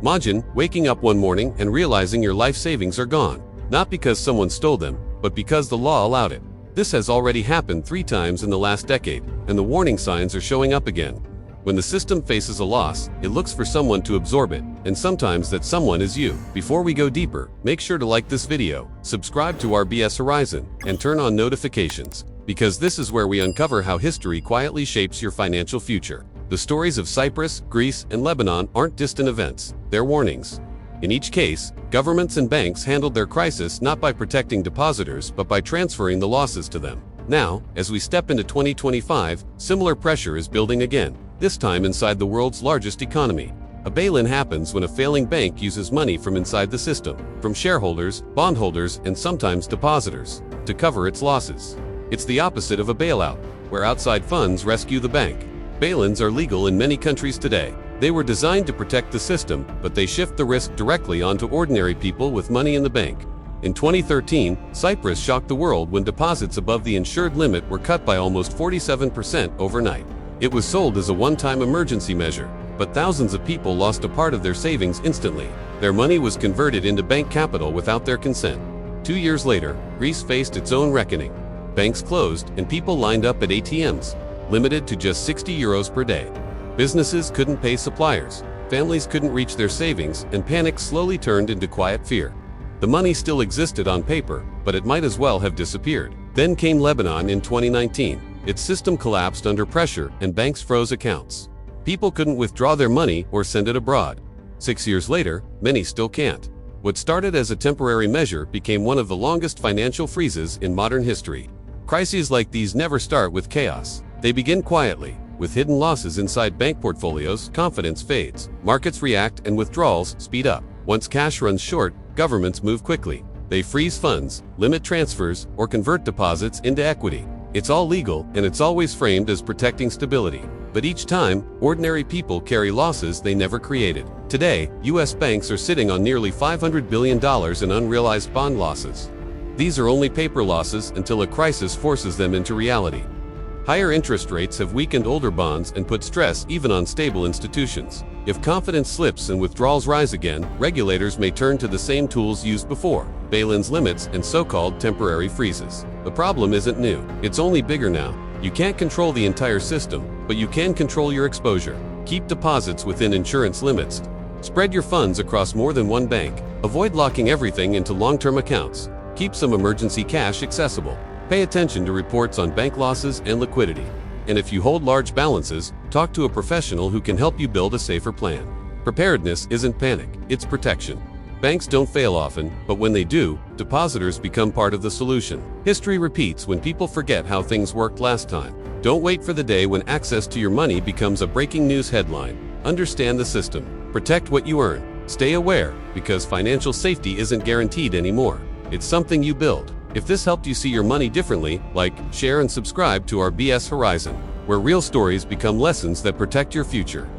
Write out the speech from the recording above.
Imagine waking up one morning and realizing your life savings are gone. Not because someone stole them, but because the law allowed it. This has already happened 3 times in the last decade, and the warning signs are showing up again. When the system faces a loss, it looks for someone to absorb it, and sometimes that someone is you. Before we go deeper, make sure to like this video, subscribe to RBS Horizon, and turn on notifications, because this is where we uncover how history quietly shapes your financial future. The stories of Cyprus, Greece, and Lebanon aren't distant events, they're warnings. In each case, governments and banks handled their crisis not by protecting depositors but by transferring the losses to them. Now, as we step into 2025, similar pressure is building again, this time inside the world's largest economy. A bail-in happens when a failing bank uses money from inside the system, from shareholders, bondholders, and sometimes depositors, to cover its losses. It's the opposite of a bailout, where outside funds rescue the bank. Bail-ins are legal in many countries today. They were designed to protect the system, but they shift the risk directly onto ordinary people with money in the bank. In 2013, Cyprus shocked the world when deposits above the insured limit were cut by almost 47% overnight. It was sold as a one-time emergency measure, but thousands of people lost a part of their savings instantly. Their money was converted into bank capital without their consent. 2 years later, Greece faced its own reckoning. Banks closed and people lined up at ATMs, limited to just €60 per day. Businesses couldn't pay suppliers, families couldn't reach their savings, and panic slowly turned into quiet fear. The money still existed on paper, but it might as well have disappeared. Then came Lebanon in 2019. Its system collapsed under pressure and banks froze accounts. People couldn't withdraw their money or send it abroad. 6 years later, many still can't. What started as a temporary measure became one of the longest financial freezes in modern history. Crises like these never start with chaos. They begin quietly. With hidden losses inside bank portfolios, confidence fades. Markets react and withdrawals speed up. Once cash runs short, governments move quickly. They freeze funds, limit transfers, or convert deposits into equity. It's all legal, and it's always framed as protecting stability. But each time, ordinary people carry losses they never created. Today, U.S. banks are sitting on nearly $500 billion in unrealized bond losses. These are only paper losses until a crisis forces them into reality. Higher interest rates have weakened older bonds and put stress even on stable institutions. If confidence slips and withdrawals rise again, regulators may turn to the same tools used before: bail-ins, limits, and so-called temporary freezes. The problem isn't new, it's only bigger now. You can't control the entire system, but you can control your exposure. Keep deposits within insurance limits. Spread your funds across more than one bank. Avoid locking everything into long-term accounts. Keep some emergency cash accessible. Pay attention to reports on bank losses and liquidity. And if you hold large balances, talk to a professional who can help you build a safer plan. Preparedness isn't panic, it's protection. Banks don't fail often, but when they do, depositors become part of the solution. History repeats when people forget how things worked last time. Don't wait for the day when access to your money becomes a breaking news headline. Understand the system. Protect what you earn. Stay aware, because financial safety isn't guaranteed anymore. It's something you build. If this helped you see your money differently, like, share, and subscribe to RBS Horizon, where real stories become lessons that protect your future.